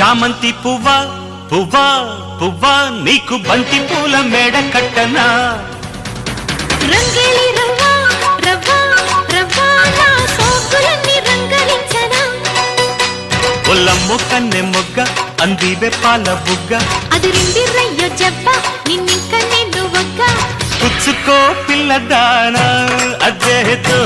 చామంతి పువ్వా పువ్వా పువ్వా నీకు బంతి పూల మేడ కట్టనా రంగేలి రవ్వా రవ్వా రవ్వా నా సోకులన్నీ రంగరించనా ఒల్లమ్ము కన్నె మొగ్గ అందివే పాల బుగ్గ అది రిందిరయ్యో జబ్బ నిన్నింక నేను ఒక్క పుచ్చుకో పిల్లదానా అజ్జేతో